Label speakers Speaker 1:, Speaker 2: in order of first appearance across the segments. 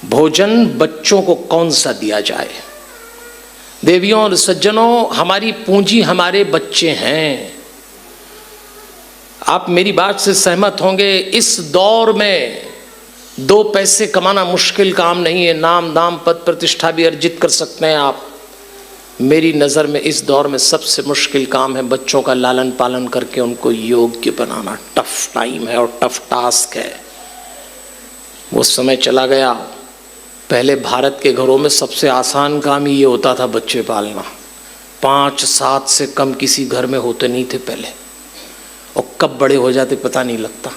Speaker 1: भोजन बच्चों को कौन सा दिया जाए। देवियों और सज्जनों, हमारी पूंजी हमारे बच्चे हैं। आप मेरी बात से सहमत होंगे, इस दौर में 2 पैसे कमाना मुश्किल काम नहीं है। नाम दाम पद प्रतिष्ठा भी अर्जित कर सकते हैं आप। मेरी नज़र में इस दौर में सबसे मुश्किल काम है बच्चों का लालन पालन करके उनको योग्य बनाना। टफ टाइम है और टफ टास्क है। वो समय चला गया, पहले भारत के घरों में सबसे आसान काम ही ये होता था बच्चे पालना। 5-7 से कम किसी घर में होते नहीं थे पहले, और कब बड़े हो जाते पता नहीं लगता।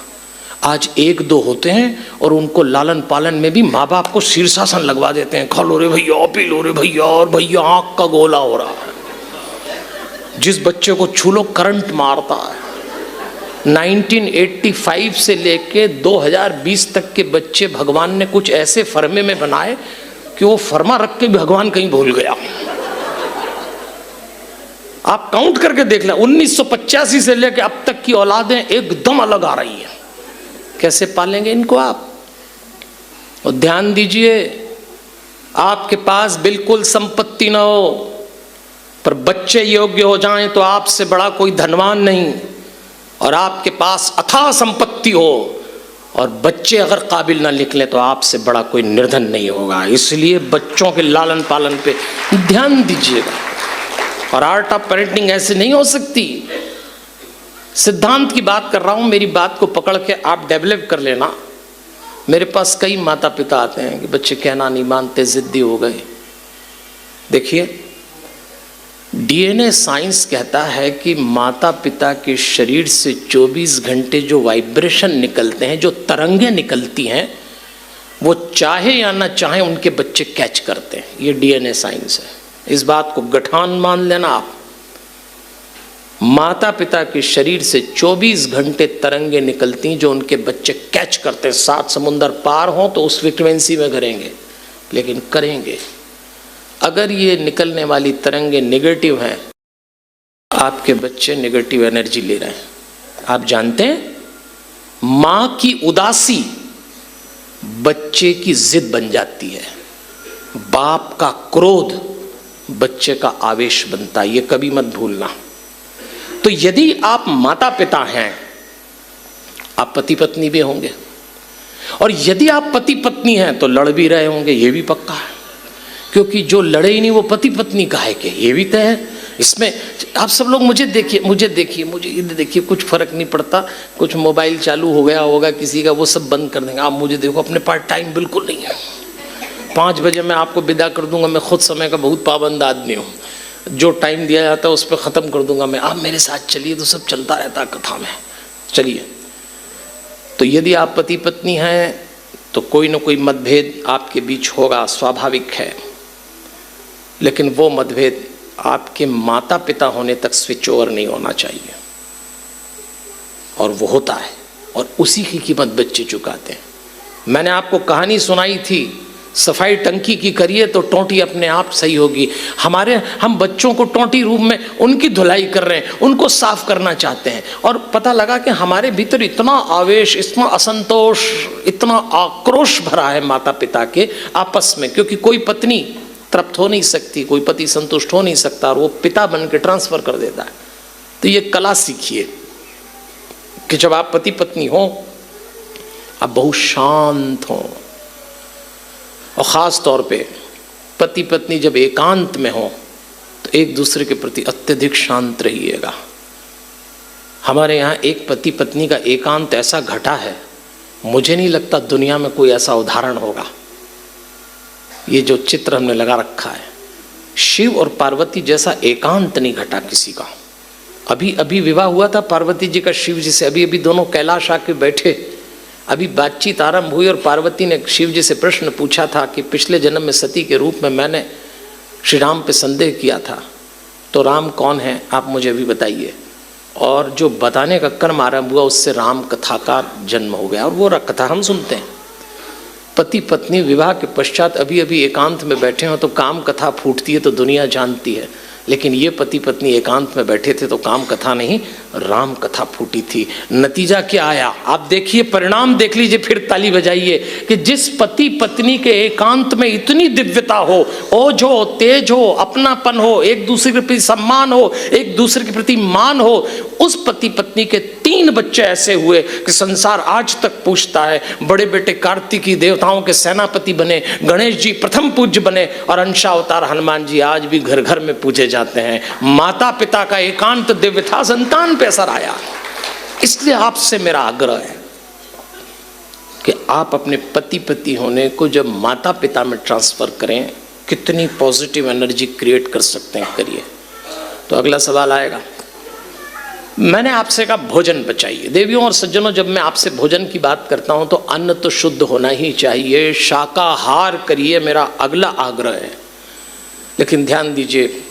Speaker 1: आज 1-2 होते हैं और उनको लालन पालन में भी माँ बाप को शीर्षासन लगवा देते हैं। खा लो रे भैया, पी लो रे भैया, और भैया आँख का गोला हो रहा है। जिस बच्चे को छू लो करंट मारता है। 1985 से लेके 2020 तक के बच्चे भगवान ने कुछ ऐसे फर्मे में बनाए कि वो फर्मा रख के भगवान कहीं भूल गया। आप काउंट करके देख लें, 1985 से लेके अब तक की औलादें एकदम अलग आ रही हैं। कैसे पालेंगे इनको आप? और ध्यान दीजिए, आपके पास बिल्कुल संपत्ति न हो पर बच्चे योग्य हो जाएं तो आपसे बड़ा कोई धनवान नहीं। और आपके पास अथाह संपत्ति हो और बच्चे अगर काबिल ना निकले तो आपसे बड़ा कोई निर्धन नहीं होगा। इसलिए बच्चों के लालन पालन पे ध्यान दीजिएगा। और आर्ट ऑफ पेरेंटिंग ऐसे नहीं हो सकती। सिद्धांत की बात कर रहा हूं, मेरी बात को पकड़ के आप डेवलप कर लेना। मेरे पास कई माता पिता आते हैं कि बच्चे कहना नहीं मानते, जिद्दी हो गए। देखिए, डीएनए साइंस कहता है कि माता पिता के शरीर से 24 घंटे जो वाइब्रेशन निकलते हैं, जो तरंगें निकलती हैं, वो चाहे या ना चाहे उनके बच्चे कैच करते हैं। ये डीएनए साइंस है। इस बात को गठान मान लेना आप। माता पिता के शरीर से 24 घंटे तरंगे निकलती हैं जो उनके बच्चे कैच करते हैं। 7 समुंदर पार हों तो उस फ्रीक्वेंसी में करेंगे, लेकिन करेंगे। अगर ये निकलने वाली तरंगे नेगेटिव हैं, आपके बच्चे नेगेटिव एनर्जी ले रहे हैं। आप जानते हैं, मां की उदासी बच्चे की जिद बन जाती है, बाप का क्रोध बच्चे का आवेश बनता है। ये कभी मत भूलना। तो यदि आप माता पिता हैं, आप पति पत्नी भी होंगे, और यदि आप पति पत्नी हैं तो लड़ भी रहे होंगे, ये भी पक्का है। क्योंकि जो लड़े ही नहीं वो पति पत्नी का है कि ये भी तय है। इसमें आप सब लोग मुझे देखिए, मुझे देखिए, कुछ फर्क नहीं पड़ता। कुछ मोबाइल चालू हो गया होगा किसी का, वो सब बंद कर देंगे। आप मुझे देखो, अपने पास टाइम बिल्कुल नहीं है। 5 बजे मैं आपको विदा कर दूंगा। मैं खुद समय का बहुत पाबंद आदमी हूँ। जो टाइम दिया जाता है उस पर ख़त्म कर दूंगा मैं। आप मेरे साथ चलिए तो सब चलता रहता है कथा में। चलिए, तो यदि आप पति पत्नी हैं तो कोई ना कोई मतभेद आपके बीच होगा, स्वाभाविक है। लेकिन वो मतभेद आपके माता पिता होने तक स्विच ओवर नहीं होना चाहिए, और वो होता है, और उसी की कीमत बच्चे चुकाते हैं। मैंने आपको कहानी सुनाई थी, सफाई टंकी की करिए तो टोंटी अपने आप सही होगी। हम बच्चों को टोंटी रूप में उनकी धुलाई कर रहे हैं, उनको साफ करना चाहते हैं, और पता लगा कि हमारे भीतर इतना आवेश, इतना असंतोष, इतना आक्रोश भरा है माता पिता के आपस में। क्योंकि कोई पत्नी तृप्त हो नहीं सकती, कोई पति संतुष्ट हो नहीं सकता, और वो पिता बन के ट्रांसफर कर देता है। तो ये कला सीखिए कि जब आप पति पत्नी हो, आप बहुत शांत हो। और ख़ास तौर पे पति पत्नी जब एकांत में हो तो एक दूसरे के प्रति अत्यधिक शांत रहिएगा। हमारे यहाँ एक पति पत्नी का एकांत ऐसा घटा है, मुझे नहीं लगता दुनिया में कोई ऐसा उदाहरण होगा। ये जो चित्र हमने लगा रखा है, शिव और पार्वती जैसा एकांत नहीं घटा किसी का। अभी अभी विवाह हुआ था पार्वती जी का शिव जी से। अभी अभी दोनों कैलाश आके बैठे, अभी बातचीत आरंभ हुई और पार्वती ने शिव जी से प्रश्न पूछा था कि पिछले जन्म में सती के रूप में मैंने श्री राम पे संदेह किया था, तो राम कौन है आप मुझे अभी बताइए। और जो बताने का कर्म आरंभ हुआ उससे राम कथा का जन्म हो गया, और वो कथा हम सुनते हैं। पति पत्नी विवाह के पश्चात अभी अभी एकांत में बैठे हो तो काम कथा फूटती है तो दुनिया जानती है। लेकिन ये पति पत्नी एकांत में बैठे थे तो काम कथा नहीं, राम कथा फूटी थी। नतीजा क्या आया आप देखिए, परिणाम देख लीजिए, फिर ताली बजाइए कि जिस पति पत्नी के एकांत में इतनी दिव्यता हो, ओज हो, तेज हो, अपनापन हो, एक दूसरे के प्रति सम्मान हो, एक दूसरे के प्रति मान हो, उस पति पत्नी के 3 बच्चे ऐसे हुए कि संसार आज तक पूछता है। बड़े बेटे कार्तिकी देवताओं के सेनापति बने, गणेश जी प्रथम पूज्य बने, और अंशावतार हनुमान जी आज भी घर घर में पूजे जाते हैं। माता पिता का एकांत दिव्य था, संतान पे असर आया। इसलिए आपसे मेरा आग्रह है कि आप अपने पति पति होने को जब माता पिता में ट्रांसफर करें, कितनी पॉजिटिव एनर्जी क्रिएट कर सकते हैं, करिए। तो अगला सवाल आएगा, मैंने आपसे कहा भोजन बचाइए। देवियों और सज्जनों, जब मैं आपसे भोजन की बात करता हूं तो अन्न तो शुद्ध होना ही चाहिए, शाकाहार करिए, मेरा अगला आग्रह है। लेकिन ध्यान दीजिए,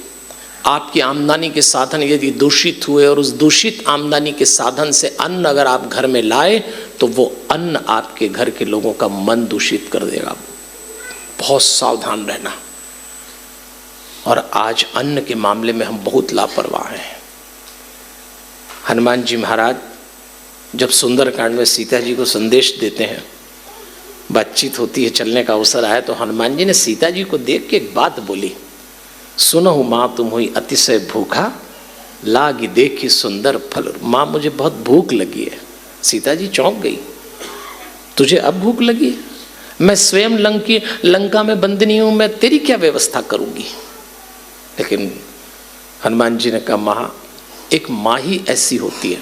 Speaker 1: आपकी आमदनी के साधन यदि दूषित हुए और उस दूषित आमदनी के साधन से अन्न अगर आप घर में लाए तो वो अन्न आपके घर के लोगों का मन दूषित कर देगा। बहुत सावधान रहना। और आज अन्न के मामले में हम बहुत लापरवाह हैं। हनुमान जी महाराज जब सुंदरकांड में सीता जी को संदेश देते हैं, बातचीत होती है, चलने का अवसर आया, तो हनुमान जी ने सीता जी को देख के एक बात बोली, सुनहु माँ तुम हुई अतिशय भूखा, लागी देखी सुंदर फल। माँ मुझे बहुत भूख लगी है। सीता जी चौंक गई, तुझे अब भूख लगी है? मैं स्वयं लंका में बंदनी हूं, मैं तेरी क्या व्यवस्था करूंगी? लेकिन हनुमान जी ने कहा, माँ एक माँ ही ऐसी होती है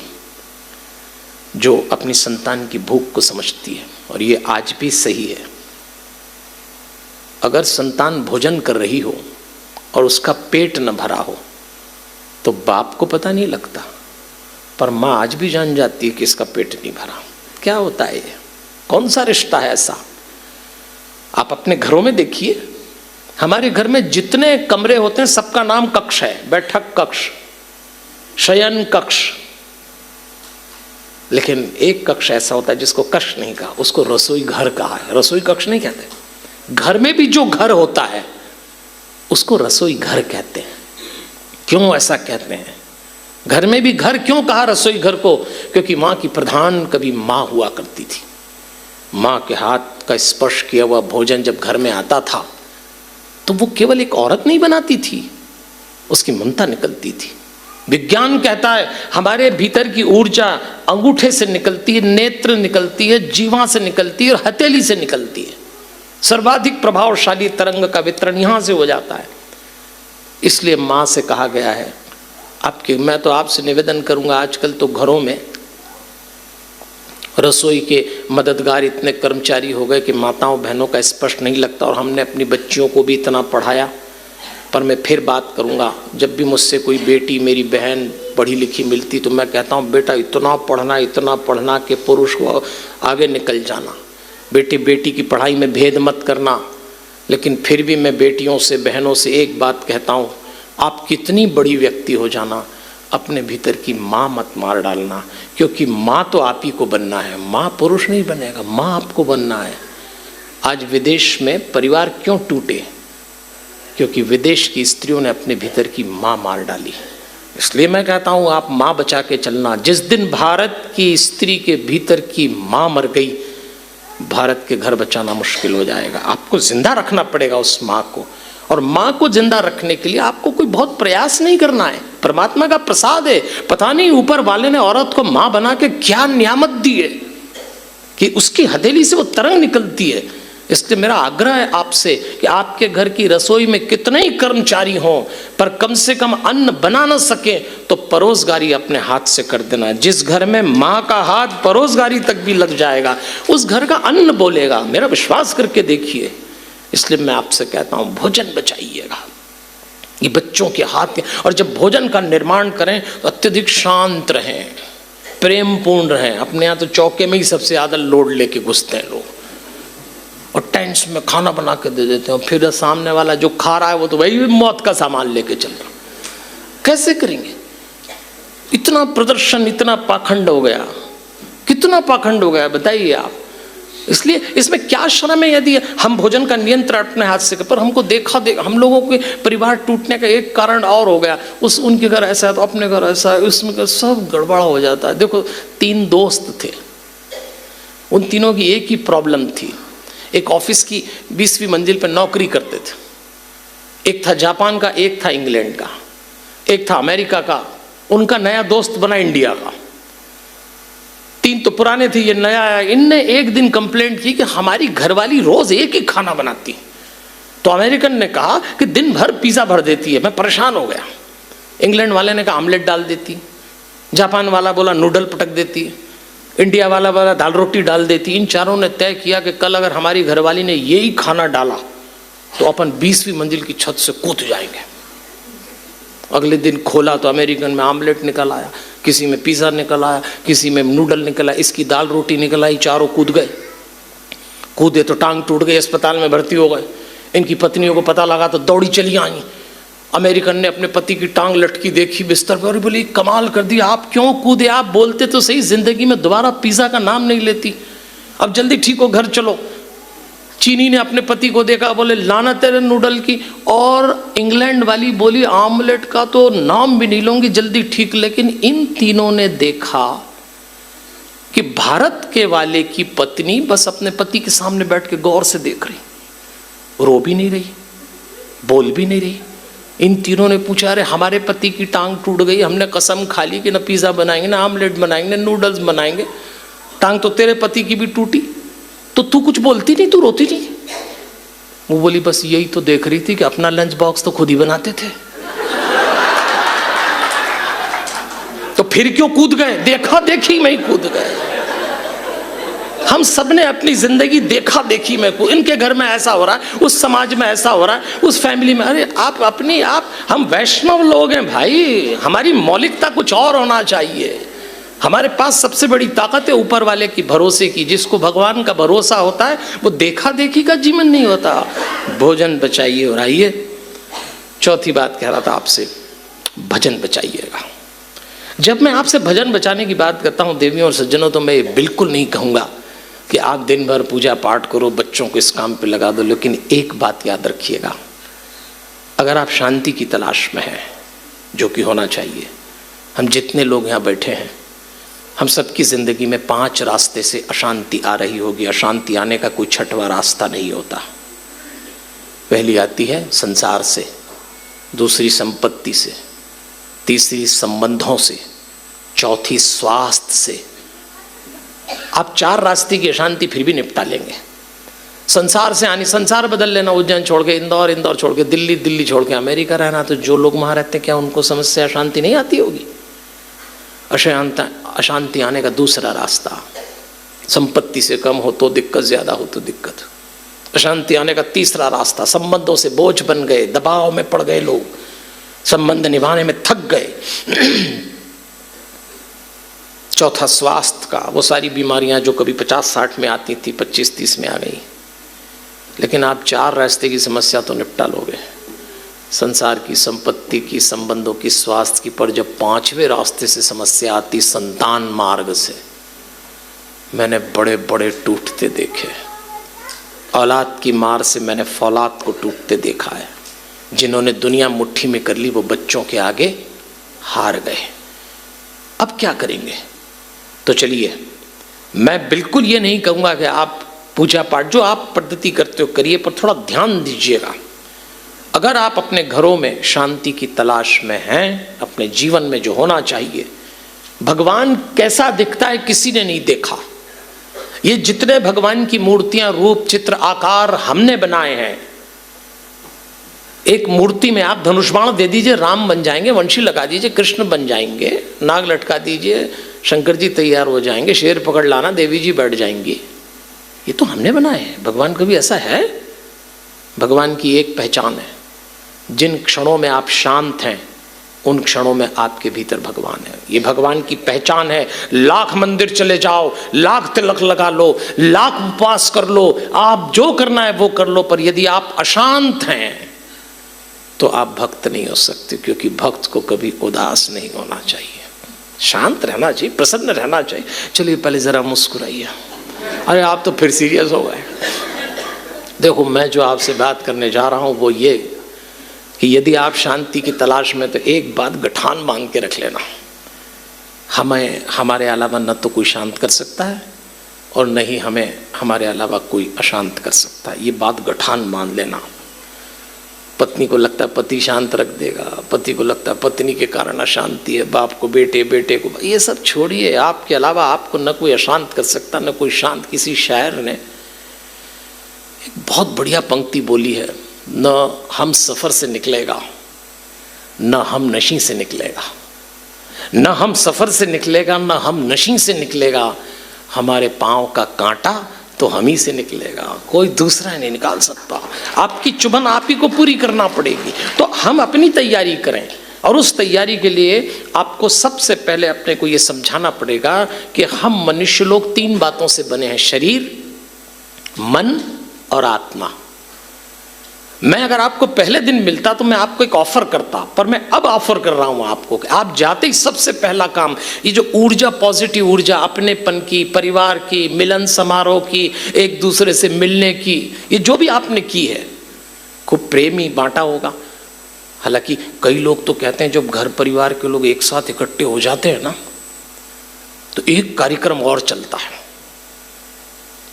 Speaker 1: जो अपनी संतान की भूख को समझती है, और ये आज भी सही है। अगर संतान भोजन कर रही हो और उसका पेट न भरा हो तो बाप को पता नहीं लगता, पर माँ आज भी जान जाती है कि इसका पेट नहीं भरा। क्या होता है ये? कौन सा रिश्ता है ऐसा? आप अपने घरों में देखिए, हमारे घर में जितने कमरे होते हैं सबका नाम कक्ष है, बैठक कक्ष, शयन कक्ष, लेकिन एक कक्ष ऐसा होता है जिसको कक्ष नहीं कहा, उसको रसोई घर कहा है। रसोई कक्ष नहीं कहते। घर में भी जो घर होता है उसको रसोई घर कहते हैं। क्यों ऐसा कहते हैं? घर में भी घर क्यों कहा रसोई घर को? क्योंकि माँ की प्रधान कभी माँ हुआ करती थी। माँ के हाथ का स्पर्श किया हुआ भोजन जब घर में आता था तो वो केवल एक औरत नहीं बनाती थी, उसकी ममता निकलती थी। विज्ञान कहता है हमारे भीतर की ऊर्जा अंगूठे से निकलती है, नेत्र निकलती है, जीवा से निकलती है और हथेली से निकलती है। सर्वाधिक प्रभावशाली तरंग का वितरण यहां से हो जाता है। इसलिए माँ से कहा गया है आपके, मैं तो आपसे निवेदन करूंगा, आजकल तो घरों में रसोई के मददगार इतने कर्मचारी हो गए कि माताओं बहनों का स्पर्श नहीं लगता, और हमने अपनी बच्चियों को भी इतना पढ़ाया। पर मैं फिर बात करूंगा, जब भी मुझसे कोई बेटी मेरी बहन पढ़ी लिखी मिलती तो मैं कहता हूँ बेटा इतना पढ़ना कि पुरुष को आगे निकल जाना। बेटी बेटी की पढ़ाई में भेद मत करना। लेकिन फिर भी मैं बेटियों से बहनों से एक बात कहता हूँ, आप कितनी बड़ी व्यक्ति हो जाना, अपने भीतर की माँ मत मार डालना, क्योंकि माँ तो आप ही को बनना है, माँ पुरुष नहीं बनेगा, माँ आपको बनना है। आज विदेश में परिवार क्यों टूटे? क्योंकि विदेश की स्त्रियों ने अपने भीतर की माँ मार डाली। इसलिए मैं कहता हूँ आप माँ बचा के चलना। जिस दिन भारत की स्त्री के भीतर की माँ मर गई, भारत के घर बचाना मुश्किल हो जाएगा। आपको जिंदा रखना पड़ेगा उस माँ को, और माँ को जिंदा रखने के लिए आपको कोई बहुत प्रयास नहीं करना है। परमात्मा का प्रसाद है। पता नहीं ऊपर वाले ने औरत को माँ बना के क्या नियामत दी है कि उसकी हथेली से वो तरंग निकलती है। इसलिए मेरा आग्रह है आपसे कि आपके घर की रसोई में कितने ही कर्मचारी हों, पर कम से कम अन्न बना न सके तो परोसगारी अपने हाथ से कर देना। जिस घर में माँ का हाथ परोसगारी तक भी लग जाएगा, उस घर का अन्न बोलेगा। मेरा विश्वास करके देखिए। इसलिए मैं आपसे कहता हूँ भोजन बचाइएगा, ये बच्चों के हाथ। और जब भोजन का निर्माण करें तो अत्यधिक शांत रहें, प्रेम पूर्ण रहें। अपने यहाँ तो चौके में ही सबसे ज्यादा लोड लेके घुसते हैं लोग, और टेंट्स में खाना बना के दे देते हैं। फिर सामने वाला जो खा रहा है वो तो वही मौत का सामान लेके चल रहा। कैसे करेंगे? इतना प्रदर्शन, इतना पाखंड हो गया, कितना पाखंड हो गया बताइए आप। इसलिए इसमें क्या शर्म है यदि हम भोजन का नियंत्रण अपने हाथ से, पर हमको देखा हम लोगों के परिवार टूटने का एक कारण और हो गया, उनके घर ऐसा है तो अपने घर ऐसा है, उसमें सब गड़बड़ा हो जाता है। देखो 3 दोस्त थे, उन तीनों की एक ही प्रॉब्लम थी। एक ऑफिस की 20वीं मंजिल पर नौकरी करते थे, एक था जापान का, एक था इंग्लैंड का, एक था अमेरिका का, उनका नया दोस्त बना इंडिया का। 3 तो पुराने थे, ये नया आया। इनने एक दिन कंप्लेंट की कि हमारी घरवाली रोज एक ही खाना बनाती। तो अमेरिकन ने कहा कि दिन भर पिज्जा भर देती है, मैं परेशान हो गया। इंग्लैंड वाले ने कहा आमलेट डाल देती, जापान वाला बोला नूडल पटक देती, इंडिया वाला बोला दाल रोटी डाल देती। इन चारों ने तय किया कि कल अगर हमारी घरवाली ने यही खाना डाला तो अपन 20वीं मंजिल की छत से कूद जाएंगे। अगले दिन खोला तो अमेरिकन में आमलेट निकल आया, किसी में पिज़्ज़ा निकल आया, किसी में नूडल निकल आया, इसकी दाल रोटी निकल आई। चारों कूद गए, कूदे तो टांग टूट गई, अस्पताल में भर्ती हो गए। इनकी पत्नियों को पता लगा तो दौड़ी चली आई। अमेरिकन ने अपने पति की टांग लटकी देखी बिस्तर पर और बोली कमाल कर दिया, आप क्यों कूदे? आप बोलते तो सही जिंदगी में दोबारा पिज़्ज़ा का नाम नहीं लेती, अब जल्दी ठीक हो, घर चलो। चीनी ने अपने पति को देखा, बोले लाना तेरे नूडल की। और इंग्लैंड वाली बोली आमलेट का तो नाम भी नहीं लूंगी, जल्दी ठीक। लेकिन इन तीनों ने देखा कि भारत के वाले की पत्नी बस अपने पति के सामने बैठ के गौर से देख रही, रो भी नहीं रही, बोल भी नहीं रही। इन तीनों ने पूछा अरे हमारे पति की टांग टूट गई, हमने कसम खा ली कि ना पिज़्ज़ा बनाएंगे, ना आमलेट बनाएंगे, ना नूडल्स बनाएंगे, टांग तो तेरे पति की भी टूटी, तो तू कुछ बोलती नहीं, तू रोती नहीं? वो बोली बस यही तो देख रही थी कि अपना लंच बॉक्स तो खुद ही बनाते थे, तो फिर क्यों कूद गए? देखा देखी में ही कूद गए। हम सबने अपनी जिंदगी देखा देखी में कूद, इनके घर में ऐसा हो रहा है, उस समाज में ऐसा हो रहा है, उस फैमिली में। अरे आप हम वैष्णव लोग हैं भाई, हमारी मौलिकता कुछ और होना चाहिए। हमारे पास सबसे बड़ी ताकत है ऊपर वाले की भरोसे की। जिसको भगवान का भरोसा होता है वो देखा देखी का जीवन नहीं होता। भोजन बचाइए और आइए। चौथी बात कह रहा था आपसे, भजन बचाइएगा। जब मैं आपसे भजन बचाने की बात करता हूँ देवियों और सज्जनों, तो मैं ये बिल्कुल नहीं कहूँगा कि आप दिन भर पूजा पाठ करो, बच्चों को इस काम पे लगा दो। लेकिन एक बात याद रखिएगा, अगर आप शांति की तलाश में हैं, जो कि होना चाहिए, हम जितने लोग यहाँ बैठे हैं, हम सबकी ज़िंदगी में 5 रास्ते से अशांति आ रही होगी। अशांति आने का कोई छठवां रास्ता नहीं होता। पहली आती है संसार से, दूसरी संपत्ति से, तीसरी संबंधों से, चौथी स्वास्थ्य से। आप 4 रास्ते की अशांति फिर भी निपटा लेंगे। संसार से आनी, संसार बदल लेना, उज्जैन छोड़ के इंदौर, इंदौर छोड़ के दिल्ली, दिल्ली छोड़ के अमेरिका रहना, तो जो लोग वहाँ रहते हैं क्या उनको समस्या अशांति नहीं आती होगी? अशांति आने का दूसरा रास्ता, संपत्ति से कम हो तो दिक्कत, ज्यादा हो तो दिक्कत। अशांति आने का तीसरा रास्ता, संबंधों से बोझ बन गए, दबाव में पड़ गए लोग, संबंध निभाने में थक गए। चौथा स्वास्थ्य का, वो सारी बीमारियां जो कभी 50-60 में आती थी 25-30 में आ गई। लेकिन आप 4 रास्ते की समस्या तो निपटा लोगे, संसार की, संपत्ति की, संबंधों की, स्वास्थ्य की। पर जब 5वें रास्ते से समस्या आती, संतान मार्ग से, मैंने बड़े बड़े टूटते देखे। औलाद की मार से मैंने फौलाद को टूटते देखा है। जिन्होंने दुनिया मुट्ठी में कर ली वो बच्चों के आगे हार गए। अब क्या करेंगे? तो चलिए, मैं बिल्कुल ये नहीं कहूँगा कि आप पूजा पाठ जो आप पद्धति करते हो करिए, पर थोड़ा ध्यान दीजिएगा। अगर आप अपने घरों में शांति की तलाश में हैं, अपने जीवन में जो होना चाहिए, भगवान कैसा दिखता है किसी ने नहीं देखा। ये जितने भगवान की मूर्तियां, रूप, चित्र, आकार हमने बनाए हैं, एक मूर्ति में आप धनुष बाण दे दीजिए, राम बन जाएंगे, वंशी लगा दीजिए, कृष्ण बन जाएंगे, नाग लटका दीजिए, शंकर जी तैयार हो जाएंगे, शेर पकड़ लाना, देवी जी बैठ जाएंगी। ये तो हमने बनाए हैं। भगवान कभी ऐसा है? भगवान की एक पहचान है, जिन क्षणों में आप शांत हैं उन क्षणों में आपके भीतर भगवान है। ये भगवान की पहचान है। लाख मंदिर चले जाओ, लाख तिलक लगा लो, लाख उपवास कर लो, आप जो करना है वो कर लो, पर यदि आप अशांत हैं तो आप भक्त नहीं हो सकते। क्योंकि भक्त को कभी उदास नहीं होना चाहिए, शांत रहना चाहिए, प्रसन्न रहना चाहिए। चलिए पहले जरा मुस्कुराइए। अरे आप तो फिर सीरियस हो गए। देखो, मैं जो आपसे बात करने जा रहा हूँ वो ये कि यदि आप शांति की तलाश में, तो एक बात गठान मांग के रख लेना, हमें हमारे अलावा न तो कोई शांत कर सकता है और न ही हमें हमारे अलावा कोई अशांत कर सकता है। ये बात गठान मान लेना। पत्नी को लगता है पति शांत रख देगा, पति को लगता है पत्नी के कारण अशांति है, बाप को बेटे, बेटे को, ये सब छोड़िए। आपके अलावा आपको न कोई अशांत कर सकता, न कोई शांत। किसी शायर ने एक बहुत बढ़िया पंक्ति बोली है, न हम सफ़र से निकलेगा, न हम नशी से निकलेगा, न हम सफ़र से निकलेगा, न हम नशी से निकलेगा, हमारे पाँव का कांटा तो हम ही से निकलेगा, कोई दूसरा नहीं निकाल सकता। आपकी चुभन आप ही को पूरी करना पड़ेगी। तो हम अपनी तैयारी करें, और उस तैयारी के लिए आपको सबसे पहले अपने को ये समझाना पड़ेगा कि हम मनुष्य लोग 3 बातों से बने हैं, शरीर, मन और आत्मा। मैं अगर आपको पहले दिन मिलता तो मैं आपको एक ऑफर करता, पर मैं अब ऑफर कर रहा हूं आपको कि आप जाते ही सबसे पहला काम, ये जो ऊर्जा, पॉजिटिव ऊर्जा, अपनेपन की, परिवार की, मिलन समारोह की, एक दूसरे से मिलने की, ये जो भी आपने की है, खूब प्रेम ही बांटा होगा। हालांकि कई लोग तो कहते हैं जब घर परिवार के लोग एक साथ इकट्ठे हो जाते हैं ना, तो एक कार्यक्रम और चलता है।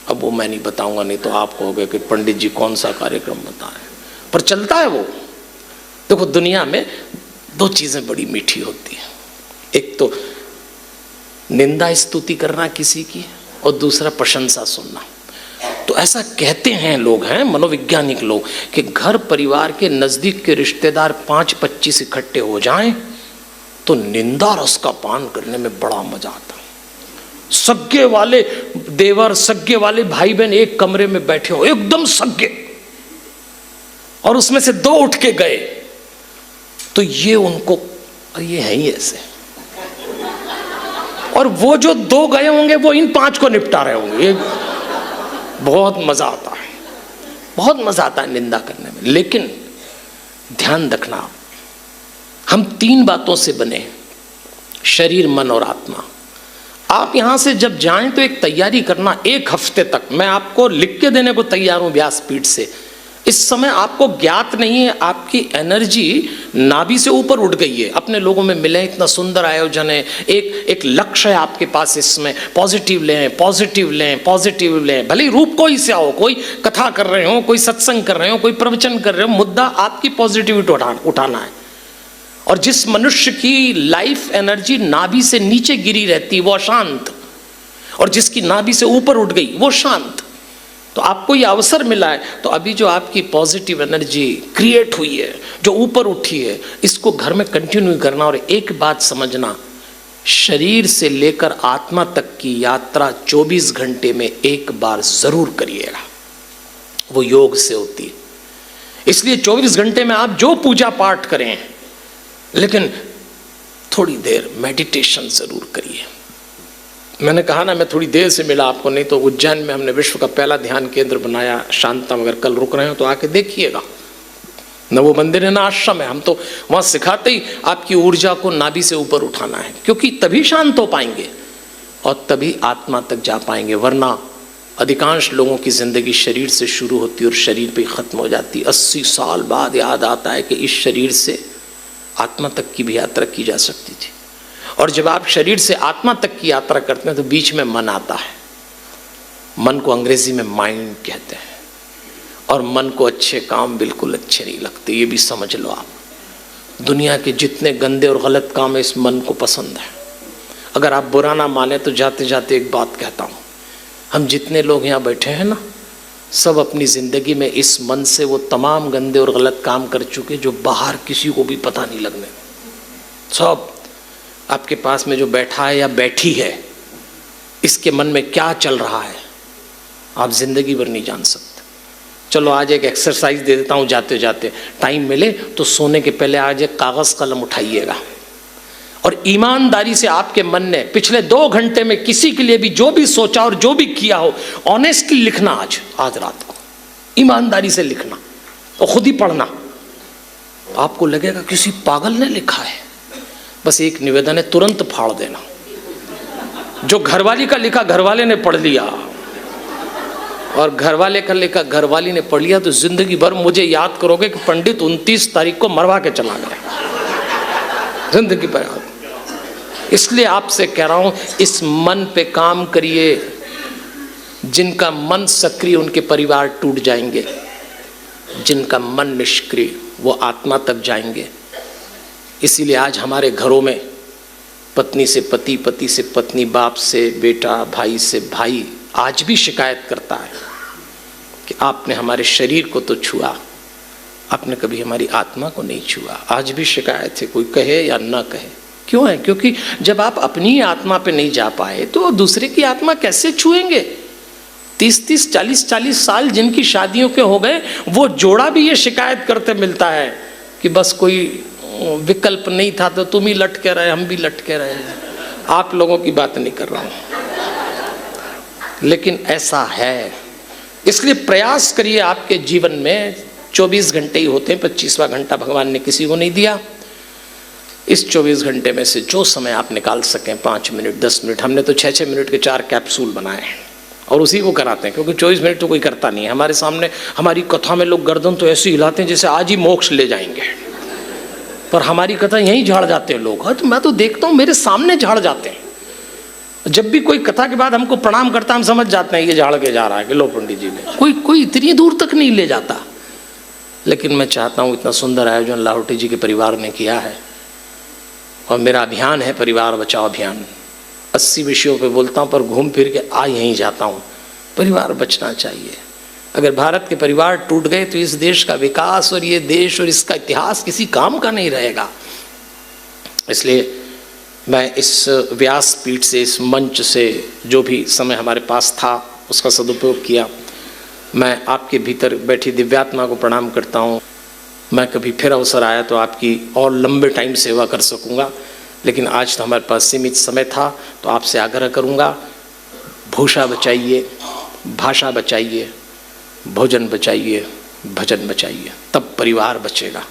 Speaker 1: अब वो मैं नहीं बताऊंगा, नहीं तो आप कहोगे कि पंडित जी कौन सा कार्यक्रम बताएं, पर चलता है वो। देखो, दुनिया में 2 चीजें बड़ी मीठी होती हैं, एक तो निंदा स्तुति करना किसी की, और दूसरा प्रशंसा सुनना। तो ऐसा कहते हैं लोग, हैं मनोवैज्ञानिक लोग, कि घर परिवार के नजदीक के रिश्तेदार 5-25 इकट्ठे हो जाएं तो निंदा रस का पान करने में बड़ा मजा आता है। सगे वाले देवर, सगे वाले भाई बहन एक कमरे में बैठे हो, एकदम सगे, और उसमें से 2 उठ के गए, तो ये उनको, ये है ही ऐसे, और वो जो 2 गए होंगे वो इन 5 को निपटा रहे होंगे। ये बहुत मजा आता है, बहुत मजा आता है निंदा करने में। लेकिन ध्यान रखना, हम 3 बातों से बने, शरीर, मन और आत्मा। आप यहां से जब जाएं तो एक तैयारी करना, 1 हफ्ते तक मैं आपको लिख के देने को तैयार हूं व्यासपीठ से। इस समय आपको ज्ञात नहीं है, आपकी एनर्जी नाभि से ऊपर उठ गई है। अपने लोगों में मिले, इतना सुंदर आयोजन है, एक लक्ष्य है आपके पास। इसमें पॉजिटिव लें, पॉजिटिव लें, पॉजिटिव लें, भले ही रूप कोई से हो, कोई कथा कर रहे हो, कोई सत्संग कर रहे हो, कोई प्रवचन कर रहे हो, मुद्दा आपकी पॉजिटिविटी उठाना है। और जिस मनुष्य की लाइफ एनर्जी नाभि से नीचे गिरी रहती वो अशांत, और जिसकी नाभि से ऊपर उठ गई वो शांत। तो आपको ये अवसर मिला है, तो अभी जो आपकी पॉजिटिव एनर्जी क्रिएट हुई है, जो ऊपर उठी है, इसको घर में कंटिन्यू करना। और एक बात समझना, शरीर से लेकर आत्मा तक की यात्रा 24 घंटे में एक बार जरूर करिएगा, वो योग से होती है। इसलिए 24 घंटे में आप जो पूजा पाठ करें, लेकिन थोड़ी देर मेडिटेशन जरूर करिए। मैंने कहा ना, मैं थोड़ी देर से मिला आपको, नहीं तो उज्जैन में हमने विश्व का पहला ध्यान केंद्र बनाया, शांतम। अगर कल रुक रहे हो तो आके देखिएगा, न वो मंदिर है ना आश्रम है। हम तो वहाँ सिखाते ही आपकी ऊर्जा को नाभि से ऊपर उठाना है, क्योंकि तभी शांत हो पाएंगे और तभी आत्मा तक जा पाएंगे। वरना अधिकांश लोगों की जिंदगी शरीर से शुरू होती है और शरीर पे खत्म हो जाती है। 80 साल बाद याद आता है कि इस शरीर से आत्मा तक की भी यात्रा की जा सकती थी। और जब आप शरीर से आत्मा तक की यात्रा करते हैं तो बीच में मन आता है। मन को अंग्रेजी में माइंड कहते हैं, और मन को अच्छे काम बिल्कुल अच्छे नहीं लगते, ये भी समझ लो आप। दुनिया के जितने गंदे और गलत काम है, इस मन को पसंद है। अगर आप बुरा ना माने तो जाते जाते एक बात कहता हूँ, हम जितने लोग यहाँ बैठे हैं ना, सब अपनी ज़िंदगी में इस मन से वो तमाम गंदे और गलत काम कर चुके जो बाहर किसी को भी पता नहीं लगने। सब आपके पास में जो बैठा है या बैठी है, इसके मन में क्या चल रहा है आप जिंदगी भर नहीं जान सकते। चलो आज एक एक्सरसाइज दे देता हूँ, जाते जाते टाइम मिले तो सोने के पहले आज एक कागज़ कलम उठाइएगा और ईमानदारी से आपके मन ने पिछले 2 घंटे में किसी के लिए भी जो भी सोचा और जो भी किया हो, ऑनेस्टली लिखना। आज रात को ईमानदारी से लिखना और खुद ही पढ़ना। आपको लगेगा किसी पागल ने लिखा है। बस एक निवेदन है, तुरंत फाड़ देना। जो घरवाली का लिखा घरवाले ने पढ़ लिया, और घरवाले का लेकर घरवाली ने पढ़ लिया तो जिंदगी भर मुझे याद करोगे कि पंडित 29 तारीख को मरवा के चला गया, जिंदगी भर। इसलिए आपसे कह रहा हूं, इस मन पे काम करिए। जिनका मन सक्रिय उनके परिवार टूट जाएंगे, जिनका मन निष्क्रिय वो आत्मा तक जाएंगे। इसीलिए आज हमारे घरों में पत्नी से पति, पति से पत्नी, बाप से बेटा, भाई से भाई आज भी शिकायत करता है कि आपने हमारे शरीर को तो छुआ, आपने कभी हमारी आत्मा को नहीं छुआ। आज भी शिकायत है, कोई कहे या ना कहे। क्यों है? क्योंकि जब आप अपनी आत्मा पे नहीं जा पाए तो दूसरे की आत्मा कैसे छुएंगे? 30-30, 40-40 साल जिनकी शादियों के हो गए, वो जोड़ा भी ये शिकायत करते मिलता है कि बस कोई विकल्प नहीं था तो तुम ही लटके रहे, हम भी लटके रहे। आप लोगों की बात नहीं कर रहा हूं, लेकिन ऐसा है। इसलिए प्रयास करिए। आपके जीवन में 24 घंटे ही होते हैं, 25वां घंटा भगवान ने किसी को नहीं दिया। इस 24 घंटे में से जो समय आप निकाल सकें, 5 मिनट, 10 मिनट, हमने तो 6-6 मिनट के 4 कैप्सूल बनाए हैं और उसी को कराते हैं, क्योंकि 24 मिनट तो कोई करता नहीं है। हमारे सामने हमारी कथा में लोग गर्दन तो ऐसे हिलाते हैं जैसे आज ही मोक्ष ले जाएंगे, पर हमारी कथा यहीं झाड़ जाते हैं लोग। तो मैं तो देखता हूँ मेरे सामने झाड़ जाते हैं। जब भी कोई कथा के बाद हमको प्रणाम करता, हम समझ जाते हैं ये झाड़ के जा रहा है कि लो पंडित जी ने। कोई इतनी दूर तक नहीं ले जाता। लेकिन मैं चाहता हूँ, इतना सुंदर आयोजन लाहौटी जी के परिवार ने किया है और मेरा अभियान है परिवार बचाओ अभियान। 80 विषयों पे बोलता हूँ पर घूम फिर के आ यहीं जाता हूँ। परिवार बचना चाहिए। अगर भारत के परिवार टूट गए तो इस देश का विकास और ये देश और इसका इतिहास किसी काम का नहीं रहेगा। इसलिए मैं इस व्यासपीठ से, इस मंच से जो भी समय हमारे पास था उसका सदुपयोग किया। मैं आपके भीतर बैठी दिव्यात्मा को प्रणाम करता हूँ। मैं कभी फिर अवसर आया तो आपकी और लंबे टाइम सेवा कर सकूँगा, लेकिन आज तो हमारे पास सीमित समय था। तो आपसे आग्रह करूँगा, भूषा बचाइए, भाषा बचाइए, भोजन बचाइए, भजन बचाइए, तब परिवार बचेगा।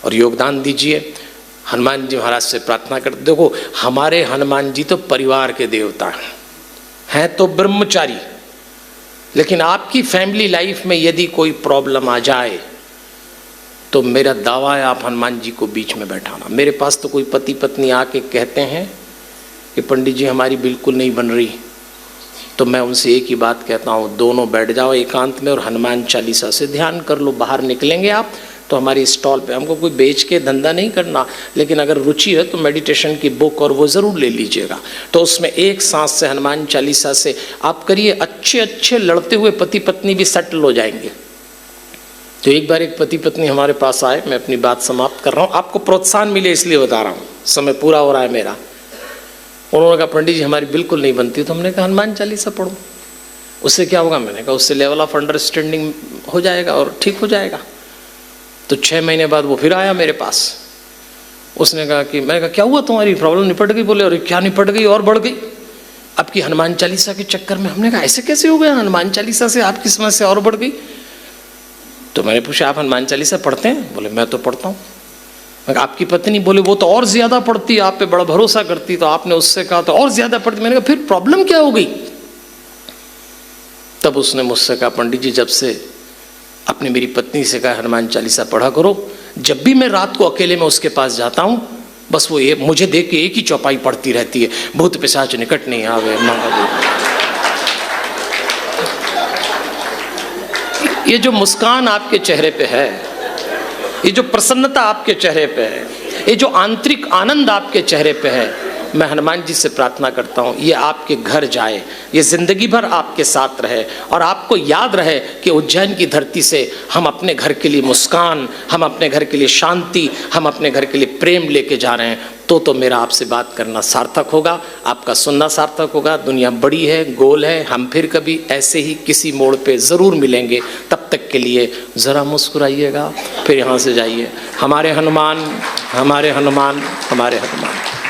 Speaker 1: और योगदान दीजिए। हनुमान जी महाराज से प्रार्थना करते, देखो हमारे हनुमान जी तो परिवार के देवता हैं तो ब्रह्मचारी, लेकिन आपकी फैमिली लाइफ में यदि कोई प्रॉब्लम आ जाए तो मेरा दावा है आप हनुमान जी को बीच में बैठाना। मेरे पास तो कोई पति पत्नी आके कहते हैं कि पंडित जी हमारी बिल्कुल नहीं बन रही, तो मैं उनसे एक ही बात कहता हूँ, दोनों बैठ जाओ एकांत में और हनुमान चालीसा से ध्यान कर लो। बाहर निकलेंगे आप तो हमारी स्टॉल पे, हमको कोई बेच के धंधा नहीं करना, लेकिन अगर रुचि है तो मेडिटेशन की बुक और वो ज़रूर ले लीजिएगा। तो उसमें एक सांस से हनुमान चालीसा से आप करिए, अच्छे अच्छे लड़ते हुए पति पत्नी भी सेटल हो जाएंगे। तो एक बार एक पति पत्नी हमारे पास आए, मैं अपनी बात समाप्त कर रहा हूँ, आपको प्रोत्साहन मिले इसलिए बता रहा हूँ, समय पूरा हो रहा है मेरा। उन्होंने कहा पंडित जी हमारी बिल्कुल नहीं बनती। तो हमने कहा हनुमान चालीसा पढ़ो, उससे क्या होगा? मैंने कहा उससे लेवल ऑफ अंडरस्टैंडिंग हो जाएगा और ठीक हो जाएगा। तो 6 महीने बाद वो फिर आया मेरे पास। उसने कहा कि, मैंने कहा क्या हुआ तुम्हारी प्रॉब्लम निपट गई? बोले अरे क्या निपट गई, और बढ़ गई आपकी हनुमान चालीसा के चक्कर में। हमने कहा ऐसे कैसे हो गया, हनुमान चालीसा से आपकी समस्या और बढ़ गई? तो मैंने पूछा आप हनुमान चालीसा पढ़ते हैं? बोले मैं तो पढ़ता हूँ। मैं कहा आपकी पत्नी? बोले वो तो और ज्यादा पढ़ती, आप पे बड़ा भरोसा करती, तो आपने उससे कहा तो और ज्यादा पढ़ती। मैंने कहा फिर प्रॉब्लम क्या हो गई? तब उसने मुझसे कहा पंडित जी जब से अपने मेरी पत्नी से कहा हनुमान चालीसा पढ़ा करो, जब भी मैं रात को अकेले में उसके पास जाता हूँ बस वो ये मुझे देख के एक ही चौपाई पढ़ती रहती है, भूत पिशाच निकट नहीं आवे। ये जो मुस्कान आपके चेहरे पे है, ये जो प्रसन्नता आपके चेहरे पे है, ये जो आंतरिक आनंद आपके चेहरे पे है, मैं हनुमान जी से प्रार्थना करता हूँ ये आपके घर जाए, ये जिंदगी भर आपके साथ रहे और आपको याद रहे कि उज्जैन की धरती से हम अपने घर के लिए मुस्कान, हम अपने घर के लिए शांति, हम अपने घर के लिए प्रेम लेके जा रहे हैं। तो मेरा आपसे बात करना सार्थक होगा, आपका सुनना सार्थक होगा। दुनिया बड़ी है, गोल है, हम फिर कभी ऐसे ही किसी मोड़ पे ज़रूर मिलेंगे। तब तक के लिए ज़रा मुस्कुराइएगा, फिर यहाँ से जाइए। हमारे हनुमान, हमारे हनुमान, हमारे हनुमान।